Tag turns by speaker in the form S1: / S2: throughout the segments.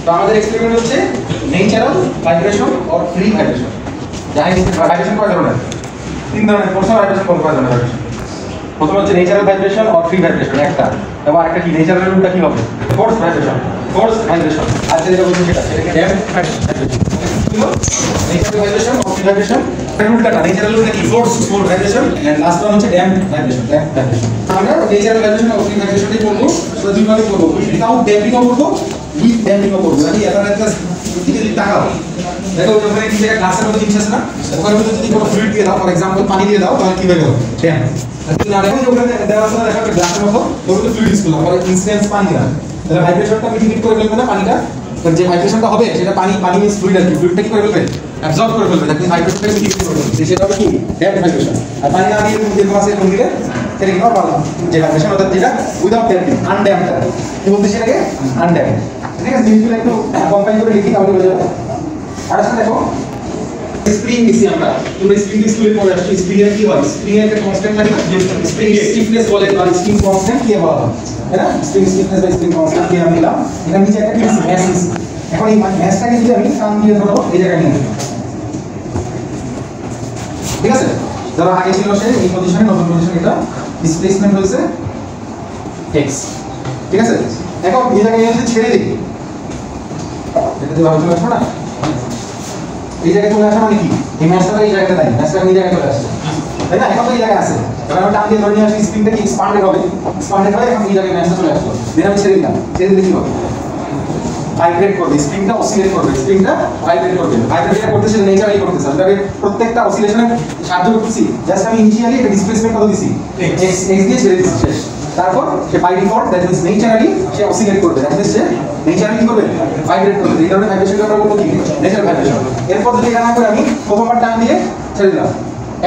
S1: তো আমাদের এক্সপেরিমেন্ট হচ্ছে natural vibration or free vibration. যাই ভাইব্রেশন কয় ধরনের? তিন ধরনের। কোর্স ভাইব্রেশন কোন কয় ধরনের ভাইব্রেশন? প্রথম হচ্ছে natural vibration or free vibration একটা, এবং আরেকটা কি ন্যাচারাল রুটটা কি হবে? Force vibration. ফোর্স ভাইব্রেশন আর যেটা বলছি সেটাকে damp vibration. Natural vibration or free vibration রুটটা না, ন্যাচারাল রুটটা কি? Force vibration and last one হচ্ছে ড্যাম্প ভাইব্রেশন। ড্যাম্প ভাইব্রেশন আমরা ন্যাচারাল ভাইব্রেশন অর ফ্রি ভাইব্রেশনটাই করব। তো দুই ভাবে করব, উইদাউট ড্যাম্পিংও করব, উইথ ড্যাম্পিংও করব। মানে এখন একটা দিকে তাকাও, দেখো যখন এই জায়গা গ্লাসের মধ্যে জিনিস আছে না, ওখানে মধ্যে যদি কোনো ফ্লুইড দিয়ে দাও, ফর এক্সাম্পল পানি দিয়ে দাও, তাহলে কি হয়ে গেল? ড্যাম্প। না দেখো যে ওখানে দেওয়া আছে না, দেখো একটা গ্লাসের মতো, ওর মধ্যে ফ্লুইড ইউজ করলাম, আর ইনসিডেন্স পানি না, তাহলে ভাইব্রেশনটা মিটিং করে ফেলবে না পানিটা। যে ভাইব্রেশনটা হবে সেটা পানি মিন্স ফ্লুইড, আর কি ফ্লুইডটা কি করে ফেলবে? অ্যাবজর্ব করে ফেলবে। দেখুন ভাইব্রেশনটা মিটিং করে ফেলবে, সেটা হবে কি? Damp vibration. আর পানি না দিয়ে যে কোনো আছে কোন দিকে সেটা কি নরমাল যে ভাইব্রেশন, অর্থাৎ যেটা উইদাউট ড্যাম্পিং, আনড্যাম্পড। কি বলতে সেটাকে? আনড্যাম্পড। ঠিক আছে, জিনিসগুলো একটু কম্বাইন করে লিখি তাহলে বোঝা যাবে। আর আসলে দেখো স্প্রিং দিছি আমরা, তোমরা স্প্রিং স্কুলে পড়ে আসছো, স্প্রিং এর কি হয়? স্প্রিং এর একটা কনস্ট্যান্ট থাকে না, স্প্রিং স্টিফনেস বলে, আর স্প্রিং কনস্ট্যান্ট কি বলা হয়, তাই না? স্প্রিং স্টিফনেস বা স্প্রিং কনস্ট্যান্ট কি আমি নিলাম, এখানে নিচে একটা কি আছে? ম্যাস আছে। এখন এই ম্যাসটাকে যদি আমি টান দিয়ে ধরো এই জায়গায় নিয়ে আসবো, ঠিক আছে? ধরো আগে ছিল সে এই পজিশনে, নতুন পজিশন, এটা ডিসপ্লেসমেন্ট হয়েছে x, ঠিক আছে? এখন এই জায়গায় যদি ছেড়ে দিই, এটা যে ভাবে চলে আসবে না, এই জায়গায় চলে আসা মানে কি? এই ম্যাচটা এই জায়গাটা নাই, ম্যাচটা এই জায়গায় চলে আসছে, তাই না? এখন তো এই জায়গায় আছে, এবার আমি টান দিয়ে ধরে নিয়ে আসি, স্প্রিংটা কি এক্সপান্ডেড হবে, এক্সপান্ডেড হয়ে এখন এই জায়গায় ম্যাচটা চলে আসলো। দেন আমি ছেড়ে দিলাম, ছেড়ে দিলে কি হবে? ভাইব্রেট করবে, স্প্রিংটা অসিলেট করবে, স্প্রিংটা ভাইব্রেট করবে। ভাইব্রেটটা করতে সেটা নেচারালি করতেছে, আমি প্রত্যেকটা অসিলেশনে সাহায্য করতেছি। জাস্ট আমি ইনিশিয়ালি একটা ডিসপ্লেসমেন্ট কত দিছি? x দিয়ে ছেড়ে দিছি, শেষ। তারপর সে by default that means naturally সে অসিলেট করবে, দ্যাট মিন্স সে নেচারালি কি করবে? ভাইব্রেট করবে। এই ধরনের ভাইব্রেশনকে আমরা বলবো কি? Natural vibration. এরপর যদি এখানে করে আমি প্রথমবার টান দিয়ে ছেড়ে দিলাম,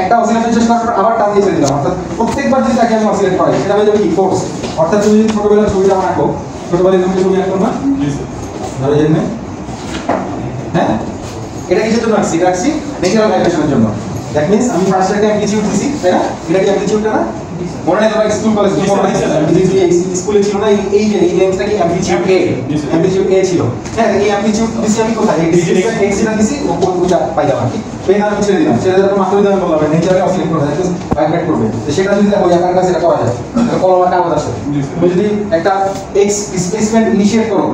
S1: একটা অসিলেশন শেষ করার পর আবার টান দিয়ে ছেড়ে দিলাম, অর্থাৎ প্রত্যেকবার যদি তাকে আমি অসিলেট করাই সেটা হয়ে যাবে কি? ফোর্স। অর্থাৎ তুমি যদি ছোটবেলার ছবিটা আঁকো, ছোটবেলায় তুমি ছবি আঁকো না, ধরো জন্য, হ্যাঁ, এটা কিসের জন্য আঁকছি? এটা আঁকছি ন্যাচারাল ভাইব্রেশনের জন্য। দ্যাট মিন্স আমি ফার্স্ট একটা অ্যামপ্লিটিউড দিছি, তাই না? এটা কি অ্যামপ্লিটিউডটা না? মনে নেই তোমার স্কুল কলেজ স্কুলে ছিল না এই যে এই লেন্সটা কি অ্যামপ্লিটিউড এ, অ্যামপ্লিটিউড এ ছিল, হ্যাঁ? এই অ্যামপ্লিটিউড দিছি আমি কোথায়? এই ডিসটেন্স x যেটা দিছি ওটা পাইলাম আর কি। তো এই আমি ছেড়ে দিলাম, ছেড়ে দেওয়ার মাত্র আমি বললাম নেচারালি অসিলেট করবে, দ্যাট মিন্স ভাইব্রেট করবে। তো সেটা যদি দেখো আপনার কাছে এটা করা যায়, কলম আর কাগজ আছে, তুমি যদি একটা x ডিসপ্লেসমেন্ট ইনিশিয়েট করো,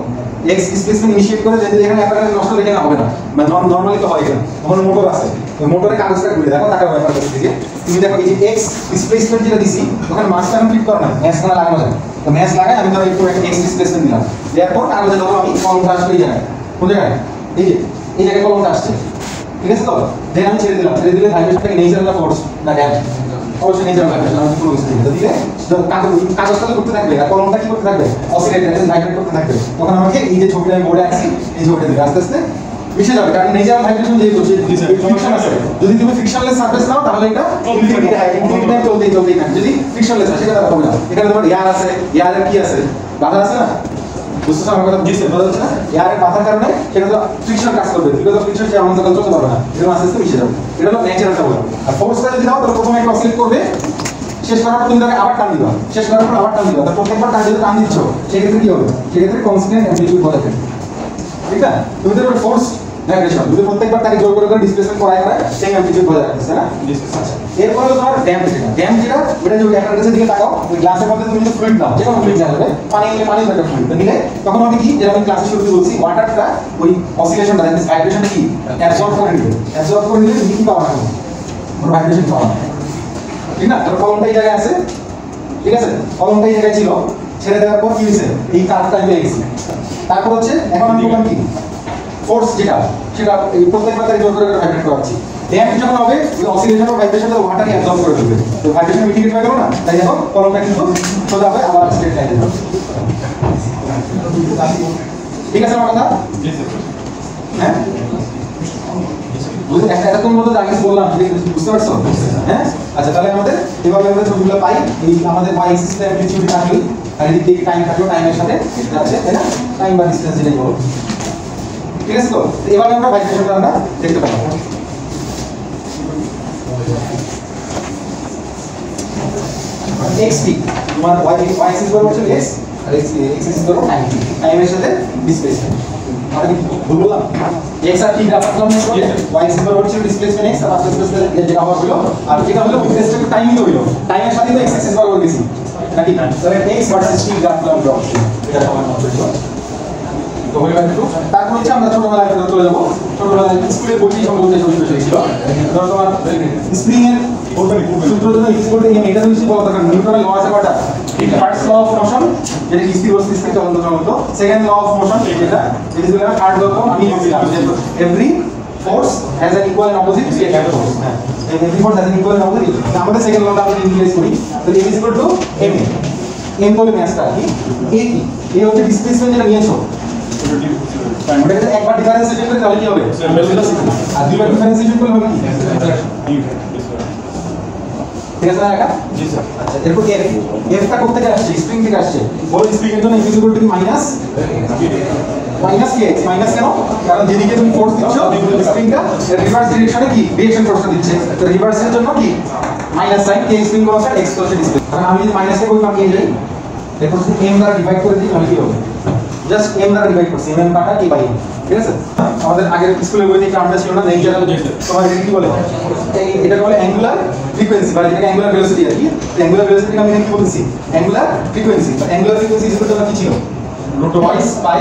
S1: x ডিসপ্লেসমেন্ট ইনিশিয়েট করে যদি এখানে একটা নষ্ট দেখে না হবে না, মানে নরমালি তো হয় এখানে, তখন মোটর আছে, ওই মোটরে কাগজটা ঘুরে দেখো, টাকা ব্যাপার দিকে তুমি দেখো এই যে x ডিসপ্লেসমেন্ট যেটা দিছি ওখানে মাসটা আমি ক্লিক করো না, ম্যাচ না লাগানো যায়, তো ম্যাচ লাগাই আমি ধরো একটু একটা x ডিসপ্লেসমেন্ট দিলাম, এরপর কাগজে ধরো আমি কলমটা আসবে এই জায়গায়, কোন জায়গায়? এই যে এই জায়গায় কলমটা আসছে, ঠিক আছে? তো দেন আমি ছেড়ে দিলাম, ছেড়ে দিলে ভাইব্রেশনটাকে ন্যাচারাল ফোর্স না ড্যাম্প, অবশ্যই ন্যাচারাল ভাইব্রেশন। আমি কোনো কিছু দিলে দিলে কাগজটা করতে থাকবে আর কলমটা কি করতে থাকবে? অসিলেট, ভাইব্রেট করতে থাকবে। তখন আমাকে এই যে ছবিটা আমি বোর্ডে আঁকছি, এই ছবিটা দিবে, আস্তে আস্তে মিশে যাবে, কারণ ন্যাচারাল ভাইব্রেশন যেহেতু ফ্রিকশন আছে। যদি তুমি ফ্রিকশনলেস সারফেস নাও তাহলে এটা ইনফিনিটি টাইম চলতেই থাকে। যদি ফ্রিকশনলেস হয় সেটা হবে না। এখানে তোমার এয়ার আছে, এয়ারের কি আছে? বাধা আছে না? বুঝতেছো আমার কথা? বুঝতে বোঝা যাচ্ছে না? এয়ারের বাধার কারণে সেটা তো ফ্রিকশন কাজ করবে, বিকজ অফ ফ্রিকশন সে আমাদের চলতে পারবে না, এটা আস্তে আস্তে মিশে যাবে। এটা হলো ন্যাচারালটা বলা। আর ফোর্সটা যদি দাও তাহলে প্রথমে একটা অসিলেট করবে, শেষ করার পর তুমি তাকে আবার টান দিবা, শেষ করার পর আবার টান দিবা, তার প্রত্যেকবার টান দিতে টান দিচ্ছ, সেক্ষেত্রে কি হবে? সেক্ষেত্রে কনস্ট্যান্ট অ্যামপ্লিটিউড বলা যায়, ঠিক না? তুমি তো ফোর্স ভাইব্রেশন যদি প্রত্যেকবার তাকে জোর করে ডিসপ্লেসমেন্ট করায় সেই অ্যামপ্লিটিউড বজায় রাখছে, না? আচ্ছা, এরপরে তোমার ড্যাম্প যেটা, ড্যাম্প যেটা ওটা যদি একটা গ্লাসের দিকে তাকাও, ওই গ্লাসের মধ্যে তুমি যদি ফ্লুইড নাও, যেটা ফ্লুইড না হবে, পানি নিলে পানি একটা ফ্লুইড নিলে, তখন আমি কি, যেটা আমি ক্লাসে শুরুতে বলছি, ওয়াটারটা ওই অসিলেশনটা দ্যাট মিন্স ভাইব্রেশনটা কি অ্যাবজর্ব করে নিবে, অ্যাবজর্ব করে নিলে তুমি কি পাওয়া না, কোনো ভাইব্রেশন পাওয়া না, ঠিক না? তাহলে কলমটা এই জায়গায় আছে, ঠিক আছে? কলমটা এই জায়গায় ছিল, ছেড়ে দেওয়ার পর কি হয়েছে? এই কার্ভটা পেয়ে গেছি। তারপর হচ্ছে এখন আমি বললাম কি ফোর্স যেটা, সেটা এই প্রত্যেকবার তাকে জোর করে ভাইব্রেট করাচ্ছি। ড্যাম্প যখন হবে ওই অসিলেশন ও ভাইব্রেশনটা ওয়াটারকে অ্যাবজর্ব করে ফেলবে, তো ভাইব্রেশন মিটিগেট হয়ে গেল না, তাই দেখো কলমটা কিন্তু সোজা হবে, আবার স্ট্রেট লাইনে যাবে। ঠিক আছে আমার কথা? হ্যাঁ, বুঝতে একটা এতক্ষণ মতো আগে বললাম, বুঝতে পারছো? হ্যাঁ, আচ্ছা, তাহলে আমাদের এভাবে আমরা ছবিগুলো পাই, এই আমাদের y অ্যাক্সিসটা অ্যামপ্লিটিউড থাকবে, আর এদিক থেকে টাইম থাকলো, টাইমের সাথে যাচ্ছে, তাই না? টাইম বা ডিসটেন্স যেটাই বলো, ঠিক আছে? তো এভাবে আমরা ভাইব্রেশনটা আমরা দেখতে পাবো। xt তোমার y অ্যাক্সিস বরাবর হচ্ছে x, আর x ইজ করো টাইম, টাইমের সাথে ডিসপ্লেসমেন্ট। আমরা কি বললাম x আর t গ্রাফ আঁকলাম না, y ইজ ইকুয়াল হচ্ছে ডিসপ্লেসমেন্ট x আর ডিসপ্লেসমেন্ট যেটা হওয়ার হলো, আর যেটা হলো উইথ রেসপেক্ট টু টাইমই হলো, টাইমের সাথে তো x এক্সিস বরাবর গেছি নাকি। তাহলে x ভার্সেস t গ্রাফ আঁকলাম ড্র, এটা আমার মত হলো। তো হয়ে গেল। তারপর হচ্ছে আমরা ছোটবেলায় চলে যাব। ছোটবেলায় স্কুলের বইটি সম্বন্ধে সব বিষয় ছিল। ধরো তোমার স্প্রিং এর সূত্র জন্য ইকুয়াল টু এটা নিশ্চয়ই বলা দরকার। নিউটনের ল আছে কয়টা? ফার্স্ট ল অফ মোশন, যেটা স্থির বস্তু স্থির অন্তর্গত। সেকেন্ড ল অফ মোশন যেটা যেটা third law of every force has an equal and opposite reaction force. হ্যাঁ, every force has an equal and opposite. আমাদের সেকেন্ড লটা আমরা ইউটিলাইজ করি। তো a is equal to m, m হলো ম্যাসটা কি, এ কি, এ হচ্ছে ডিসপ্লেসমেন্ট যেটা নিয়েছো, ওটাকে একবার ডিফারেন্সিয়েশন করে তাহলে কি হবে, আর দুইবার ডিফারেন্সিয়েশন করলে হবে কি, ঠিক আছে না এটা? জি স্যার। আচ্ছা, এরপর এফ টা কোথা থেকে আসছে? স্প্রিং থেকে আসছে। বল স্প্রিং এর জন্য equal to minus K, minus কেন? কারণ যেদিকে তুমি ফোর্স দিচ্ছ স্প্রিংটা রিভার্স ডিরেকশনে কি রিঅ্যাকশন ফোর্সটা দিচ্ছে, তো রিভার্সের জন্য কি মাইনাস সাইন, কে স্প্রিং কনস্ট্যান্ট, এক্স হচ্ছে ডিসপ্লেসমেন্ট। কারণ আমি যদি মাইনাসে কই পাঠিয়ে যাই, এরপর যদি এম দ্বারা ডিভাইড করে দিই তাহলে কি হবে, জাস্ট এম দ্বারা ডিভাইড করছি, এম কাটা কে বাই এম, ঠিক আছে? আমাদের আগের স্কুলের বইতে টার্মটা ছিল না, নেচারাল, তোমার এটা কি বলে, এটা বলে অ্যাঙ্গুলার ফ্রিকোয়েন্সি, বা যেটাকে অ্যাঙ্গুলার ভেলোসিটি আর কি। অ্যাঙ্গুলার ভেলোসিটি আমি কি বলছি, angular frequency. Angular frequency is equal to কি ছিল, রুট ওয়াইস পাই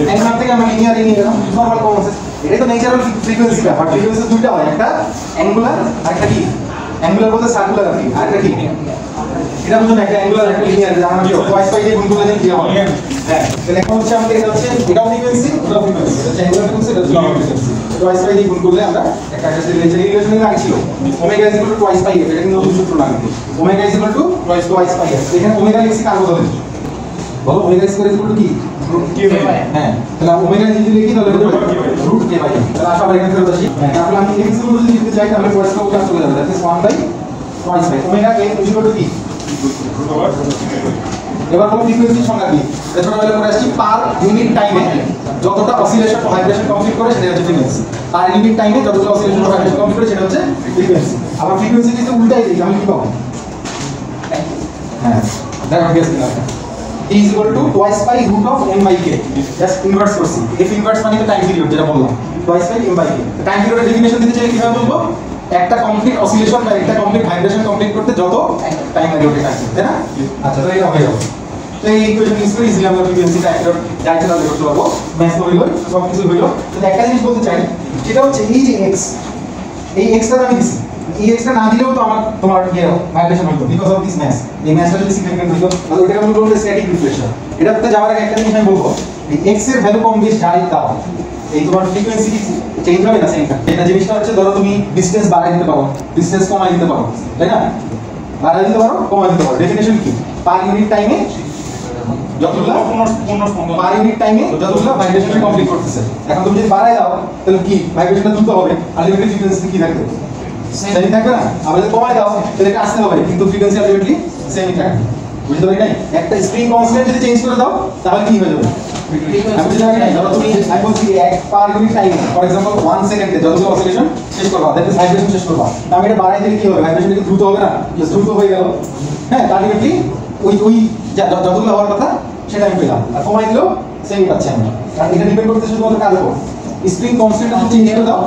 S1: অ্যাঙ্গুলার থেকে আমরা লিনিয়ার নিয়ে গেলাম, নরমাল কমন সেন্স। এটাই তো নেচারাল ফ্রিকোয়েন্সি, ব্যাপার ফ্রিকোয়েন্সি দুইটা হয়, একটা অ্যাঙ্গুলার আর একটা কি, অ্যাঙ্গুলার বলতে সার্কুলার আর কি, আর একটা কি, এটা বুঝুন, একটা অ্যাঙ্গুলার একটা লিনিয়ার, যেটা আমরা কি টুয়াইস পাই দিয়ে গুণ করলে কি হবে। হ্যাঁ, তাহলে এখন হচ্ছে আমাদের এটা হচ্ছে এটাও ফ্রিকোয়েন্সি, ওটাও ফ্রিকোয়েন্সি, এটা অ্যাঙ্গুলার ফ্রিকোয়েন্সি, এটা নরমাল ফ্রিকোয়েন্সি। টুয়াইস পাই দিয়ে গুণ করলে আমরা একটা রিলেশন আগে ছিল, omega is equal two twice পাই, এটা কিন্তু নতুন সূত্র না, কিন্তু omega is equal two twice পাই। এখানে ওমেগা লিখছি কার বদলে, বলো ওমেগা ইজ ইকুয়াল টু কি, হ্যাঁ, তাহলে ওমেগা যদি লিখি তাহলে রুট কে বাই, তাহলে আসলে আমরা এখানে ফেরত আসি। তাহলে আমি এক্স এর যদি লিখতে চাই তাহলে টুয়াইস পাই চলে যাবে, that is 1 by twice pi. Omega k is equal to কি, এবার কোন ফ্রিকোয়েন্সির সংজ্ঞা কি, ছোটবেলা করে আসছি, পার ইউনিট টাইমে যতটা অসিলেশন ভাইব্রেশন কমপ্লিট করে সেটা হচ্ছে ফ্রিকোয়েন্সি। পার ইউনিট টাইমে যতটা অসিলেশন ভাইব্রেশন কমপ্লিট করে সেটা হচ্ছে ফ্রিকোয়েন্সি। আবার ফ্রিকোয়েন্সি যদি উল্টাই দিই আমি কি পাবো, হ্যাঁ দেখো গেস কিনা, t is equal to twice by root of m by k, just inverse করছি। f ইনভার্স মানে তো টাইম পিরিয়ড, যেটা বললাম twice by m by k। Time পিরিয়ডের ডেফিনিশন দিতে চাই কিভাবে বলবো, একটা কমপ্লিট অসিলেশন বা একটা কমপ্লিট ভাইব্রেশন কমপ্লিট করতে যত টাইম লাগে ওটা টাইম, তাই না? আচ্ছা, তো এটা হয়ে যাবে। তো এই ইকুয়েশন ইউজ করে ইজিলি আমরা ফ্রিকোয়েন্সি টাইম পিরিয়ড ডাইরেক্ট করতে পারবো, ম্যাথ হইল সব কিছু হইল। তো একটা জিনিস বলতে চাই, সেটা হচ্ছে এই যে x, এই x টা আমি দিছি, এই x টা না দিলেও তো আমার তোমার ভাইব্রেশন হইতো বিকজ অফ দিস ম্যাথ। এই ম্যাথটা যদি সিগনিফিকেন্ট হইতো তাহলে ওটাকে আমরা বলবো স্ট্যাটিক রিফ্লেকশন। এটাতে যাওয়ার আগে একটা জিনিস আমি বলবো, এই x এর ভ্যালু কম বেশি যাই দাও, এই তোমার ফ্রিকোয়েন্সি চেঞ্জ হবে না সেমটা। এটা জিনিসটা হচ্ছে ধরো তুমি ডিসটেন্স বাড়াই দিতে পারো, ডিসটেন্স কমাই দিতে পারো, তাই না? বাড়াই দিতে পারো, কমাই দিতে পারো। ডেফিনিশন কি, পার ইউনিট টাইমে যতগুলা পার ইউনিট টাইমে যতগুলা ভাইব্রেশন কমপ্লিট করতেছে। এখন তুমি যদি বাড়াই দাও তাহলে কি ভাইব্রেশনটা দ্রুত হবে, আলটিমেটলি ফ্রিকোয়েন্সি কি থাকবে, সেম থাকবে না? আবার যদি কমাই দাও তাহলে এটা আসতে হবে, কিন্তু ফ্রিকোয়েন্সি আলটিমেটলি সেমই থাকবে। বুঝতে পারি নাই? একটা স্প্রিং কনস্ট্যান্ট যদি চেঞ্জ করে দাও তাহলে কি হয়ে যাবে, আমি বুঝতে পারি নাই। ধরো তুমি আমি বলছি এক পার ইউনিট টাইমে ফর एग्जांपल 1 সেকেন্ডে যতগুলো অসিলেশন শেষ করবা, দ্যাট ইজ ভাইব্রেশন শেষ করবা, আমি এটা বাড়াই দিলে কি হবে, ভাইব্রেশন কি দ্রুত হবে না, দ্রুত হয়ে গেল। হ্যাঁ, আলটিমেটলি ওই যতগুলো হওয়ার কথা সেটা আমি পেলাম, আর কমাই দিলেও সেম পাচ্ছি আমরা। কারণ এটা ডিপেন্ড করতে শুধুমাত্র কার উপর, স্প্রিং কনস্ট্যান্ট যদি চেঞ্জ করে দাও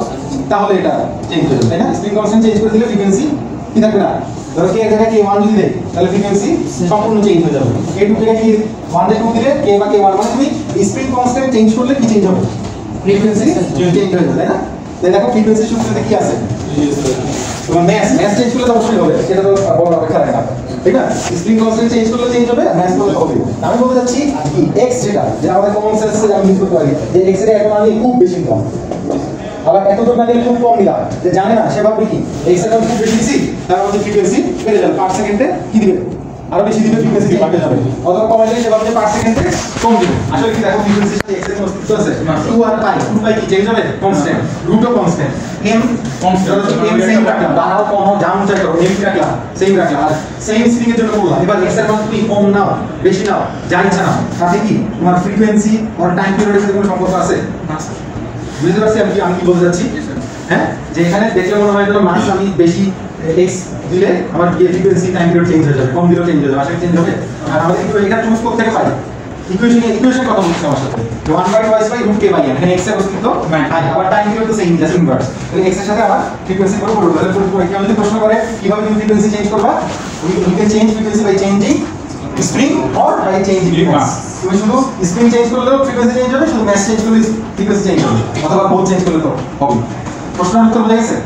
S1: তাহলে এটা চেঞ্জ হয়ে যাবে, তাই না? স্প্রিং কনস্ট্যান্ট চেঞ্জ করে দিলে ফ্রিকোয়েন্সি কি থাকবে না, ধরো কে এর জায়গায় কে 1 যদি দেই তাহলে ফ্রিকোয়েন্সি সম্পূর্ণ চেঞ্জ হয়ে যাবে। কে 2 জায়গায় কি 1 এ 2 দিলে কে বা কে 1, মানে তুমি স্প্রিং কনস্ট্যান্ট চেঞ্জ করলে কি চেঞ্জ হবে, ফ্রিকোয়েন্সি চেঞ্জ হয়ে যাবে, তাই না? তাই দেখো ফ্রিকোয়েন্সি সূত্রতে কি আছে, তোমার ম্যাথ চেঞ্জ করলে তো অবশ্যই হবে, সেটা তো বড় অপেক্ষা রাখা, ঠিক না? স্প্রিং কনস্ট্যান্ট চেঞ্জ করলে চেঞ্জ হবে, ম্যাথ করলে হবে। আমি বলতে চাচ্ছি কি x যেটা আমাদের কমন সেন্সে আমি ইউজ করতে পারি, যে x এর এখন আমি খুব বেশি কম, আবার এতটুকু না দিলে খুব কম দিলাম, যে জানে না সে ভাববে কি x এর খুব বেশি দিছি তার মধ্যে ফ্রিকোয়েন্সি বেড়ে যাবে, পার সেকেন্ডে কি দিবে আরো বেশি দিবে, ফ্রিকোয়েন্সি বাড়তে যাবে। অথবা কমাই দিলে সে ভাববে পার সেকেন্ডে কম দিবে। আসলে কি দেখো ফ্রিকোয়েন্সির সাথে x এর অস্তিত্ব আছে, 2 আর পাই, 2 পাই কি চেঞ্জ হবে, কনস্ট্যান্ট, রুটও constant, m constant, m same রাখলাম, বাড়াও কমাও যা মন চাই করো, m রাখলাম সেম রাখলাম, আর সেম স্প্রিং এর জন্য বললাম এবার x এর মান তুমি কম নাও বেশি নাও যা ইচ্ছা নাও, তাতে কি তোমার ফ্রিকোয়েন্সি আর টাইম পিরিয়ডের সাথে কোনো সম্পর্ক আছে না? বুঝতে পারছি আমি কি বলতে যাচ্ছি? হ্যাঁ, যে এখানে দেখলে মনে হয় যেন মাস আমি বেশি x দিলে আমার ফ্রিকোয়েন্সি টাইম পিরিয়ড চেঞ্জ হয়ে যাবে, কম দিলেও চেঞ্জ হয়ে যাবে, আসলে চেঞ্জ হবে। আর আমাদের কিন্তু এটা চুজ করতে পারি ইকুয়েশন কথা বলছি আমার সাথে 1/2/√k/n, এখানে x এর অস্তিত্ব নাই, আবার টাইম পিরিয়ড তো সেম, জাস্ট ইনভার্স। তাহলে x এর সাথে আবার ফ্রিকোয়েন্সি করে বলবো। তাহলে কেউ যদি প্রশ্ন করে কিভাবে তুমি ফ্রিকোয়েন্সি চেঞ্জ করবা, you can change frequency by changing spring or by changing mass. তুমি শুধু স্প্রিং চেঞ্জ করলেও ফ্রিকোয়েন্সি চেঞ্জ হবে, শুধু ম্যাস চেঞ্জ করলে ফ্রিকোয়েন্সি চেঞ্জ হবে, অথবা বোথ চেঞ্জ করলে তো হবে। প্রশ্নের উত্তর বুঝে গেছে?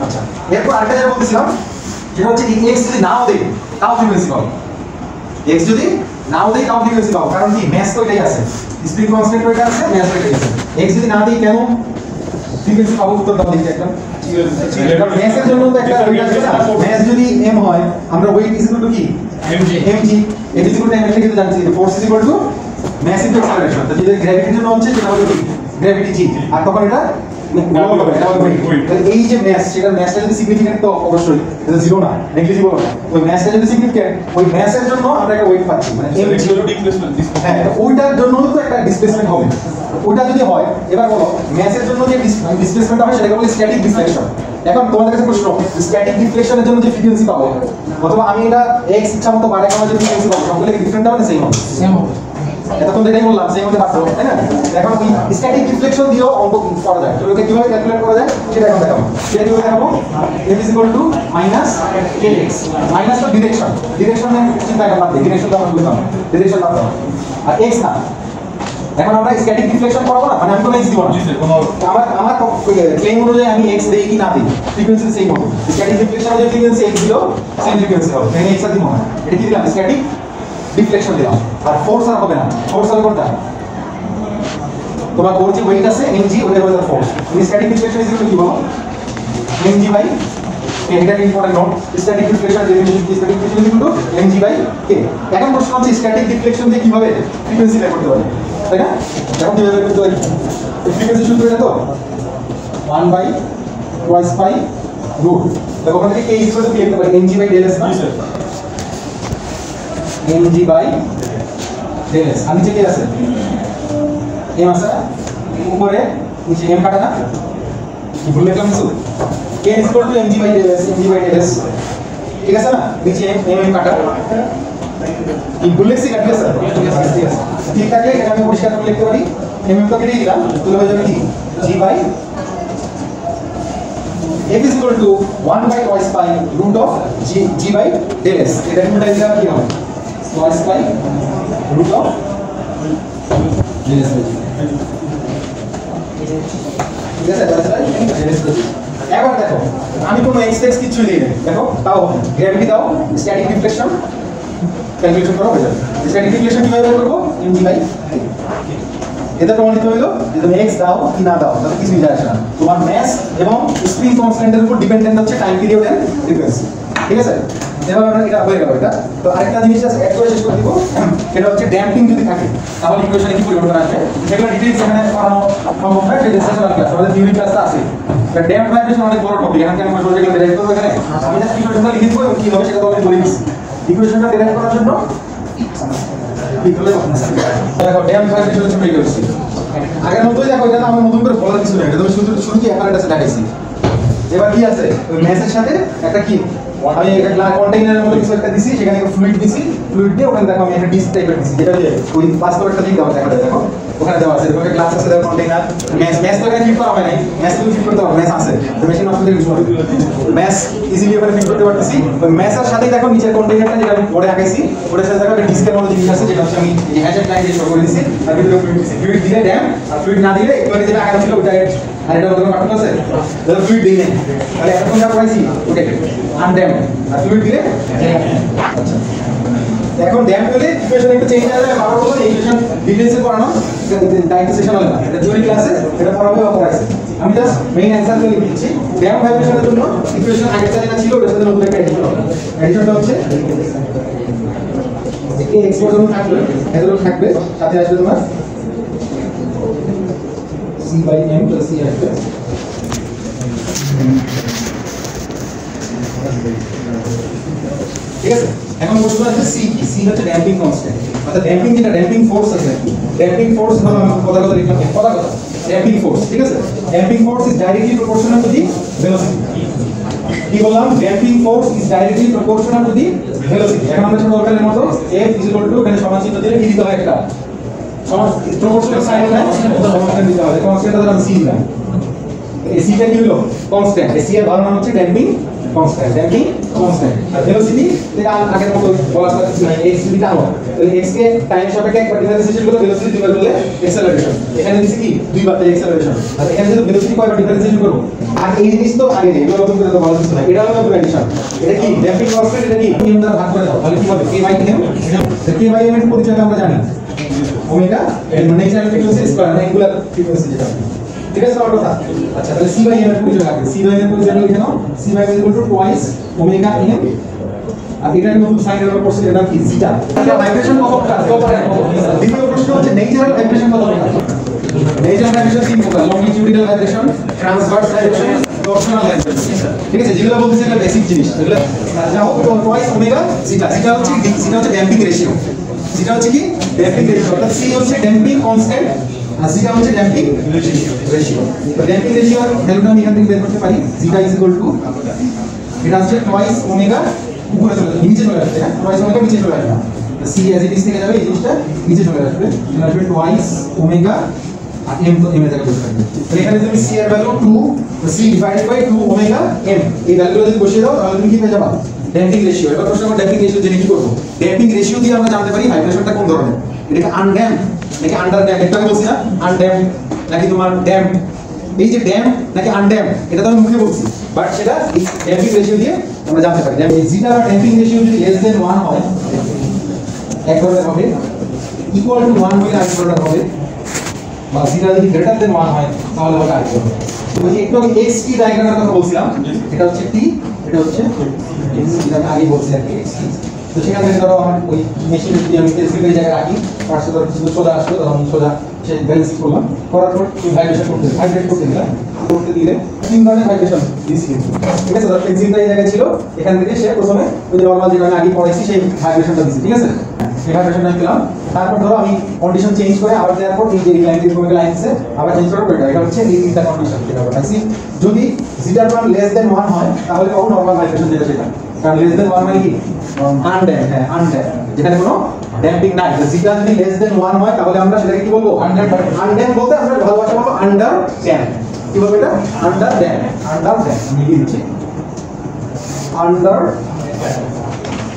S1: আচ্ছা, এরপর আরেকটা যেটা বলতেছিলাম সেটা হচ্ছে x যদি নাও দেই তাও ফ্রিকোয়েন্সি পাবো। x যদি নাও দেই তাও ফ্রিকোয়েন্সি পাবো, কারণ কি ম্যাস তো এটাই আছে, স্প্রিং কনস্ট্যান্ট ওইটা আছে, ম্যাস ওইটাই আছে। x যদি না দেই কেন ফ্রিকোয়েন্সি পাবো? উত্তর দাও দেখি একটা। ম্যাসের জন্য তো একটা ম্যাস যদি m হয়, আমরা ওয়েট ইজ ইকুয়াল টু কি mg, it is equal to m এটা কিন্তু জানছি, force is equal to mass into acceleration. তো যেটা গ্র্যাভিটির জন্য হচ্ছে সেটা হলো কি গ্র্যাভিটি g, আর তখন এটা এই যে ম্যাস, সেটা ম্যাসটা যদি সিগনিফিকেন্ট তো অবশ্যই এটা জিরো না, নেগলিজিবল না। ওই ম্যাসটা যদি সিগনিফিকেন্ট, ওই ম্যাসের জন্য আমরা একটা ওয়েট পাচ্ছি, মানে m জিরো ডিসপ্লেসমেন্ট। হ্যাঁ, ওইটার জন্য তো একটা ডিসপ্লেসমেন্ট হবে। ওটা যদি হয়, এবার বলো ম্যাসের জন্য যে ডিসপ্লেসমেন্টটা হয় সেটাকে বলে স্ট্যাটিক ডিফ্লেকশন। এখন তোমাদের কাছে প্রশ্ন, স্ট্যাটিক ডিফ্লেকশনের জন্য যে ফ্রিকোয়েন্সি পাবো, অথবা আমি এটা x ইচ্ছা মতো বাড়াই কমার যে ফ্রিকোয়েন্সি পাবো, সবগুলো ডিফারেন্ট হবে না সেম হবে? সেম হবে। এতক্ষণ যেটাই বললাম সেম হতে পারতো, তাই না? এখন ওই স্ট্যাটিক ডিফ্লেকশন দিয়েও অঙ্ক করা যায়, তো ওটা কিভাবে ক্যালকুলেট করা যায় সেটা এখন দেখাবো। সেটা কিভাবে দেখাবো? m = -kx, মাইনাস তো ডিরেকশন, ডিরেকশনের চিন্তা করলাম, ডিরেকশন তো আমরা বুঝলাম, ডিরেকশন লাগবে আর x না। এখন আমরা স্ট্যাটিক ডিফ্লেকশন করাবো না, মানে আমি কোনো x দিব না, আমার ক্লেম অনুযায়ী আমি x দেই কি না দিই, ফ্রিকোয়েন্সি সেম হবে। স্ট্যাটিক ডিফ্লেকশনের যে ফ্রিকোয়েন্সি x দিলো সেম ফ্রিকোয়েন্সি হবে, এখানে x আর দিব না। এটা কি দিলাম? স্ট্যাটিক ডিফ্লেকশন দিলাম। আর ফোর্স আর হবে না, ফোর্স হবে কোনটা? তোমার ওর যে ওয়েট আছে mg, ওটা হবে force. Static deflection is equal to কি বলো? mg বাই k, এটা important note. Static deflection definition কি? Static deflection is equal to mg by k। এখন প্রশ্ন হচ্ছে স্ট্যাটিক ডিফ্লেকশন দিয়ে কিভাবে ফ্রিকোয়েন্সি বের করতে পারি, তাই না? এখন কিভাবে বের করতে পারি? ফ্রিকোয়েন্সি সূত্র এটা তো 1/2π√। দেখো ওখান থেকে k ইজ ইকুয়াল টু কি লিখতে পারি? mg বাই ∇s না, mg বাই ∇s। আর নিচে কি আছে? m আছে, উপরে নিচে m কাটা না, কি ভুল লিখলাম কিছু? k is equal to mg by ∇s, ঠিক আছে না? নিচে m কাটা, কি ভুল লিখছি? কাটলে স্যার ঠিক থাকলে এটা আমি পরিষ্কার করে লিখতে পারি, m তো কেটে দিলাম, তাহলে হয়ে যাবে কি g by f is equal to 1/2π√g by ∇s। এটা উল্টা দিলে কি হবে? twice by root of ∇s by g। ঠিক আছে? এবার দেখো আমি কোনো x কিছু দিই না, দেখো তাও গ্র্যাভিটি দাও, স্ট্যাটিক ডিফ্লেকশন ক্যালকুলেশন করা হয়ে যাবে। স্ট্যাটিক ডিফ্লেকশন কিভাবে বের করব? mg by k। এটা প্রমাণিত হলো যে তুমি x দাও কি না দাও তাতে কিছুই যায় আসে না, তোমার ম্যাস এবং স্প্রিং কনস্ট্যান্টের উপর ডিপেন্ডেন্ট হচ্ছে টাইম পিরিয়ড এন্ড ফ্রিকোয়েন্সি। ঠিক আছে? এবার আমরা এটা হয়ে গেল। এটা তো আরেকটা জিনিস আছে, অ্যাড করে শেষ করে দিব, সেটা হচ্ছে ড্যাম্পিং যদি থাকে তাহলে ইকুয়েশনে কি পরিবর্তন আসবে, সেগুলো ডিটেইলস এখানে করানো সম্ভব না, সেটা সেশনাল ক্লাস, আমাদের থিওরি ক্লাসটা আছে। বাট ড্যাম্প ভাইব্রেশন অনেক বড় টপিক, এখানে আমি বলতে গেলে ডিরাইভ করব। এখানে আমি জাস্ট ইকুয়েশনটা লিখে দেব এবং কি হবে সেটা তোমাদের বলে দিচ্ছি। ইকুয়েশনটা ডিরাইভ করার জন্য কি করলে দেখো ড্যাম্প ভাইব্রেশনের জন্য এই করছি আগের মতোই। দেখো এটা আমার নতুন করে বলার কিছু নেই, এটা তুমি শুরু কি অ্যাপারেটাসে দেখাইছি। এবার কি আছে? ওই ম্যাসের সাথে একটা কি আমি একটা কন্টেইনারের মতো কিছু একটা দিছি, সেখানে ফ্লুইড দিছি, ফ্লুইড দিয়ে ওখানে দেখো আমি একটা ডিস্ক টাইপের দিছি, যেটা দিয়ে ওই বাস্তব একটা দিক দেওয়া দেখা যায়। দেখো ওখানে দেওয়া আছে, এরকম একটা গ্লাস আছে, দেখো কন্টেইনার, ম্যাস তো এখানে ফিট করা হয় নাই, ম্যাস তুমি ফিট করতে পারো, ম্যাস আছে, তো মেশিন অপশন দিয়ে ইউজ করবে, ম্যাস ইজিলি ওখানে ফিট করতে পারতেছি। ওই ম্যাসের সাথে দেখো নিচের কন্টেইনারটা যেটা আমি পরে আঁকাইছি, ওটার সাথে দেখো একটা ডিস্কের মতো জিনিস আছে, যেটা হচ্ছে আমি এই হ্যাশেড লাইন দিয়ে শো করে দিছি, আর ভিতরে ফ্লুইড দিছি। ফ্লুইড দিলে ড্যাম, আর ফ্লুইড না দিলে একটু যেটা আঁকা ছিল ওটা, আর এটা ওদের পাঠানো আছে, তাহলে ফ্লুইড দিই নেই, তাহলে এতক্ষণ যা পড়াইছি ওটাই আনড্যাম, আর ফ্লুইড দিলে আচ্ছা। এখন ড্যাম হলে ইকুয়েশন একটু চেঞ্জ হয়ে যাবে, বারবার বলবো ইকুয়েশন ডিটেইলসে পড়ানো টাইপের সেশন হবে না, এটা থিওরি ক্লাসে এটা পড়াবে বা পড়াইছে। আমি জাস্ট মেইন অ্যানসার করে লিখছি। ড্যাম ভাইব্রেশনের জন্য ইকুয়েশন আগের যেটা ছিল ওটার সাথে নতুন একটা এডিশন হবে। এডিশনটা হচ্ছে এই এক্সপোর্ট থাকবে, এগুলো থাকবে, সাথে আসবে তোমার c/m + c আসবে। ঠিক আছে? এখন প্রশ্ন আছে c কি? c হচ্ছে ড্যাম্পিং কনস্ট্যান্ট, অর্থাৎ ড্যাম্পিং যেটা ড্যাম্পিং ফোর্স আছে নাকি, ড্যাম্পিং ফোর্স হলো আমি কথা লিখলাম, কথা ড্যাম্পিং ফোর্স। ঠিক আছে? Damping force is directly proportional to the velocity. কি বললাম damping force is directly proportional to the velocity এখন আমরা ছোট লোকালের মতো F এখানে সমান চিহ্ন দিলে কি দিতে হয় একটা সমান প্রপোর্শনাল সাইন না কনস্ট্যান্ট দিতে হবে কনস্ট্যান্ট দ্বারা আমি c দিলাম এই c টা কি হলো কনস্ট্যান্ট এই c এর ভালো নাম হচ্ছে ড্যাম্পিং কনস্ট্যান্ট আর ভেলোসিটি এটা আগের মতো বলা যায় x যদি টানো তাহলে x কে টাইমের সাপেক্ষে একবার ডিফারেন্সিয়েশন করলে ভেলোসিটি দুইবার করলে অ্যাক্সেলারেশন এখানে দিছি কি দুইবার অ্যাক্সেলারেশন আর এখানে যদি ভেলোসিটি কয়বার ডিফারেন্সিয়েশন করব আর এই জিনিস তো আগে নেই এগুলো নতুন করে তো বলা কিছু না এটা হলো কন্ডিশন এটা কি ড্যাম্পিং কনস্ট্যান্ট এটা কি নিয়ম দ্বারা ভাগ করে দাও তাহলে কি হবে k by m k by m এর পরিচয় আমরা জানি ওমেগা এর natural frequency square angular frequency যেটা ঠিক আছে আমার কথা আচ্ছা তাহলে c বাই m এর পরিচয় লাগবে c বাই m এর পরিচয় লিখে নাও c by m twice omega m আর এটা নতুন সাইন এর উপর করছে এটা কি জিটা এটা ভাইব্রেশন কতটা দ্বিতীয় প্রশ্ন হচ্ছে ন্যাচারাল ভাইব্রেশন কতটা ন্যাচারাল ভাইব্রেশন তিন প্রকার longitudinal vibration transverse vibration torsional vibration ঠিক আছে যেগুলো বলতেছি এটা বেসিক জিনিস এগুলো যা হোক টুয়াইস ওমেগা জিটা জিটা হচ্ছে ড্যাম্পিং রেশিও জিটা হচ্ছে কি ড্যাম্পিং রেশিও অর্থাৎ c হচ্ছে ড্যাম্পিং কনস্ট্যান্ট আর জিটা হচ্ছে ড্যাম্পিং রেশিও তো ড্যাম্পিং রেশিওর ভ্যালুটা আমি এখান থেকে বের করতে পারি জিটা এটা হচ্ছে টুয়াইস ওমেগা উপরে চলে যাবে নিচে চলে আসবে হ্যাঁ টুয়াইস ওমেগা নিচে চলে আসবে তো c অ্যাজ ইট ইজ থেকে যাবে এই জিনিসটা নিচে চলে আসবে এটা আসবে টুয়াইস ওমেগা আর m তো m এর জায়গায় বসে থাকবে তাহলে এখানে তুমি c এর ভ্যালু 2 তো c divided by 2 omega m এই ভ্যালুগুলো যদি বসিয়ে দাও তাহলে তুমি কি পেয়ে যাবে ড্যাম্পিং রেশিও এবার প্রশ্ন আমরা ড্যাম্পিং রেশিও জেনে কি করব ড্যাম্পিং রেশিও দিয়ে আমরা জানতে পারি ভাইব্রেশনটা কোন ধরনের এটা আনড্যাম্প নাকি আন্ডারড্যাম্প এটা আমি বলছি না আনড্যাম্প নাকি তোমার ড্যাম্প এই যে ড্যাম্প নাকি আনড্যাম্প এটা তো আমি মুখে বলছি বাট সেটা এই ড্যাম্পিং রেশিও দিয়ে আমরা জানতে পারি এই জিটা বা ড্যাম্পিং রেশিও যদি লেস দেন 1 হয় এক ধরনের হবে ইকুয়াল টু 1 হলে আরেক ধরনের হবে বা জিটা যদি গ্রেটার দেন 1 হয় তাহলে হবে আরেক ধরনের তো এই একটু x কি ডায়াগ্রামের কথা বলছিলাম এটা হচ্ছে t এটা হচ্ছে x যেটা আমি আগে বলছি আর কি x তো সেখানে ধরো আমার ওই মেশিন যদি আমি স্ক্রিনের জায়গায় রাখি পাশে ধরো কিছু সোজা আসলো তখন আমি সোজা সেই ব্যালেন্স করলাম করার পর ভাইব্রেশন ভাইব্রেট করতে দিলে তিন ধরনের ভাইব্রেশন দিচ্ছি ঠিক আছে ধরো পেন্সিলটা এই জায়গায় ছিল এখান থেকে সে প্রথমে ওই যে নরমাল যেটা আমি আগে পড়াইছি সেই ভাইব্রেশনটা দিচ্ছি ঠিক আছে এই ভাইব্রেশনটা আমি পেলাম তারপর ধরো আমি কন্ডিশন চেঞ্জ করে আবার দেওয়ার পর এই যে লাইনটি তোমাকে লাইন দিচ্ছে আবার চেঞ্জ করার পর এটা হচ্ছে এই তিনটা কন্ডিশন যেটা বলছি যদি জিটার মান লেস দেন 1 হয় তাহলে ও নরমাল ভাইব্রেশন যেটা সেটা কারণ লেস দেন 1 মানে কি আনড্যাম্প হ্যাঁ আনড্যাম্প যেখানে কোনো ড্যাম্পিং নাই জিটা যদি লেস দেন 1 হয় তাহলে আমরা সেটাকে কি বলবো আনড্যাম্প বলতে আমরা ভালো ভাষা বলবো আন্ডার ড্যাম্প কি বলবো এটা আন্ডার ড্যাম্প আমি কি দিচ্ছি আন্ডার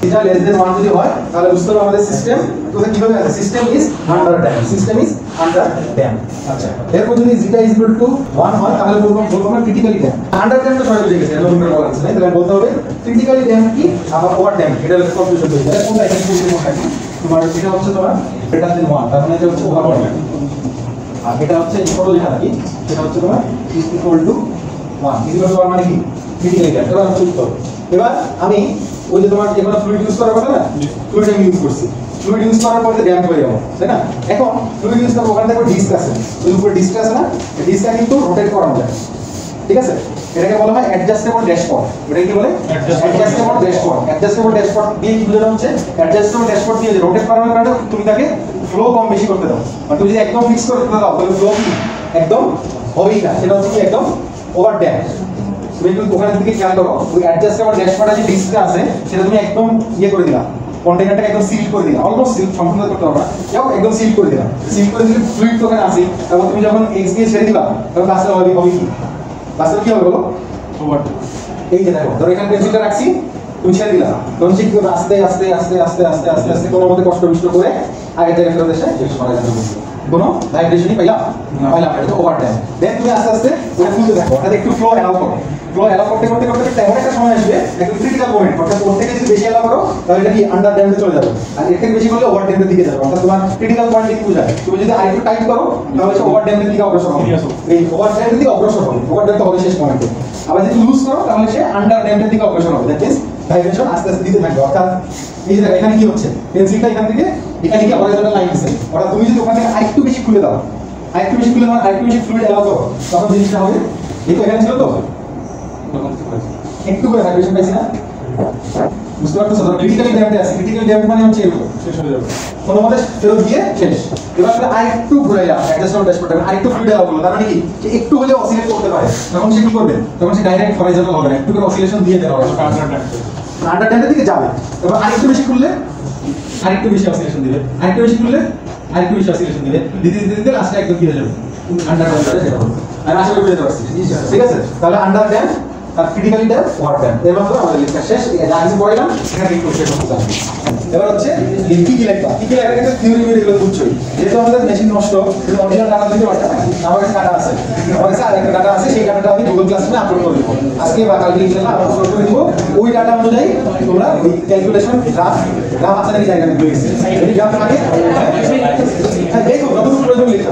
S1: জিটা লেস দেন 1 যদি হয় তাহলে বুঝতে হবে আমাদের সিস্টেম তো কিভাবে আছে সিস্টেম ইজ আন্ডার ড্যাম্প আচ্ছা এরপর যদি জিটা ইজ ইকুয়াল টু 1 হয় তাহলে বলবো আমরা ক্রিটিক্যালি ড্যাম্প আন্ডার ড্যাম্প তো সবাই বুঝে গেছে নতুন করে বলা হচ্ছে না তাহলে বলতে হবে ক্রিটিক্যালি ড্যাম্প কি আবার ওভার ড্যাম্প এটা হচ্ছে কনফিউশন হয়ে যায় কোনটা এখানে কোনটা কি তোমার এটা হচ্ছে তোমার গ্রেটার দেন 1 তার মানে এটা হচ্ছে ওভার ড্যাম্প আর এটা হচ্ছে ছোট লেখা নাকি সেটা হচ্ছে তোমার is equal two 1 is equal two 1 মানে কি ক্রিটিক্যালি ড্যাম্প এবার আমি উত্তর এবার আমি ওই যে তোমার যেগুলো ফ্লুইড ইউজ করার কথা না ফ্লুইড আমি ইউজ করছি ফ্লুইড ইউজ করার পরে ড্যাম্প হয়ে যাবে তাই না এখন ফ্লুইড ইউজ করার ওখানে দেখো ডিস্ক আছে ওই উপরে ডিস্ক আছে না ডিস্কটা কিন্তু রোটেট করা যায় ঠিক আছে এটাকে বলা হয় অ্যাডজাস্টেবল ড্যাশবোর্ড এটা কি বলে অ্যাডজাস্টেবল ড্যাশবোর্ড দিয়ে কি বোঝানো হচ্ছে অ্যাডজাস্টেবল ড্যাশবোর্ড দিয়ে রোটেট করার কারণে তুমি তাকে ফ্লো কম বেশি করতে দাও মানে তুমি যদি একদম ফিক্স করে দাও তাহলে ফ্লো কি একদম হবেই না সেটা হচ্ছে কি একদম ওভার ড্যাম্প তুমি একটু ওখানে দিকে খেয়াল করো ওই অ্যাডজাস্টেবল ড্যাশবোর্ডে যে ডিস্কটা আছে সেটা তুমি একদম ইয়ে করে দিলা কন্টেইনারটাকে একদম সিল করে দিলা অলমোস্ট সিল সম্পূর্ণ করতে পারবে না যাও একদম সিল করে দিলা সিল করে দিলে ফ্লুইড তো ওখানে আছে তারপর তুমি যখন এক্স দিয়ে ছেড়ে দিবা তখন বাসটা হবে কি বাসটা কি হবে বলো ওভার এই যে দেখো ধরো এখানে পেন্সিলটা রাখছি তুমি ছেড়ে দিলা তখন সে কি আস্তে আস্তে আস্তে আস্তে আস্তে আস্তে আস্তে কোনো মতে কষ্ট বিষ্ট করে আগে জায়গায় ফেরত এসে শেষ করা যাবে কোনো ভাইব্রেশনই পাইলাম এটা তো ওভার টাইম দেন তুমি আস্তে আস্তে ওটা খুলতে থাকো ওটাতে একটু ফ্লো অ্যালাউ করো করতে তেমন একটা সময় আসবে একদম ক্রিটিক্যাল পয়েন্ট অর্থাৎ ওর থেকে যদি বেশি অ্যালাউ করো তাহলে এটা কি আন্ডার ড্যাম্পে চলে যাবে আর এর থেকে বেশি করলে ওভার ড্যাম্পের দিকে যাবে অর্থাৎ তোমার ক্রিটিক্যাল পয়েন্ট দিকে বোঝায় তুমি যদি আরেকটু টাইট করো তাহলে সে ওভার ড্যাম্পের দিকে অগ্রসর হবে এই ওভার ড্যাম্পের দিকে অগ্রসর হবে ওভার ড্যাম্প হবে শেষ পয়েন্টে আবার যদি লুজ করো তাহলে সে আন্ডার ড্যাম্পের দিকে অগ্রসর হবে দ্যাট মিন্স ভাইব্রেশন আস্তে আস্তে দিতে থাকবে অর্থাৎ এই যে এখানে কি হচ্ছে পেন্সিলটা এখান থেকে এখানে কি হরাইজন্টাল লাইন আছে অর্থাৎ তুমি যদি ওখান থেকে আরেকটু বেশি খুলে দাও আরেকটু বেশি ফ্লুইড অ্যালাউ করো তখন জিনিসটা হবে এই তো এখানে ছিল তো একটু করে ভাইব্রেশন পাইছি না বুঝতে পারছো ক্রিটিক্যাল ড্যাম্পে আছে ক্রিটিক্যাল ড্যাম্প মানে হচ্ছে এরকম শেষ হয়ে যাবে কোনো মতে ফেরত দিয়ে শেষ এবার আমরা আরেকটু ঘুরাইলাম অ্যাডজাস্টমেন্ট ড্যাশবোর্ডটা আরেকটু ফ্রি দেওয়া হলো তার মানে কি যে একটু হলে অসিলেট করতে পারে তখন সে কি করবে তখন সে ডাইরেক্ট হরাইজন্টাল হবে না একটু করে অসিলেশন দিয়ে দেওয়া হবে আন্ডার টেন্ডের দিকে যাবে এবার আরেকটু বেশি করলে আরেকটু বেশি অসিলেশন দিবে আরেকটু বেশি করলে আরেকটু বেশি অসিলেশন দিবে দিতে দিতে দিতে লাস্টে একদম কি হয়ে যাবে আন্ডার টেন্ডারে সেটা হবে আমি আশা করি বুঝতে পারছি ঠিক আছে তাহলে আন্ডার টেন্ড আর ক্রিটিক্যালি ড্যাম ওয়ার্ড ড্যাম এর মাধ্যমে আমাদের লেকচার শেষ যা কিছু পড়াইলাম সেখানে একটু শেষ হতে যাবে এবার হচ্ছে কি কি লেখবা কি কি লেখা কিন্তু থিওরি মিওরি এগুলো বুঝছোই যেহেতু আমাদের মেশিন নষ্ট কিন্তু অরিজিনাল ডাটা দিতে পারতাম না আমার কাছে ডাটা আছে আমার কাছে আরেকটা ডাটা আছে সেই ডাটাটা আমি গুগল ক্লাসরুমে আপলোড করে দেবো আজকে বা কালকে ইনশাআল্লাহ আপলোড করে দেবো ওই ডাটা অনুযায়ী তোমরা ওই ক্যালকুলেশন গ্রাফ গ্রাফ আছে নাকি জায়গা দিয়ে গেছে এই গ্রাফ থাকে হ্যাঁ দেখো যতটুকু প্রয়োজন লিখো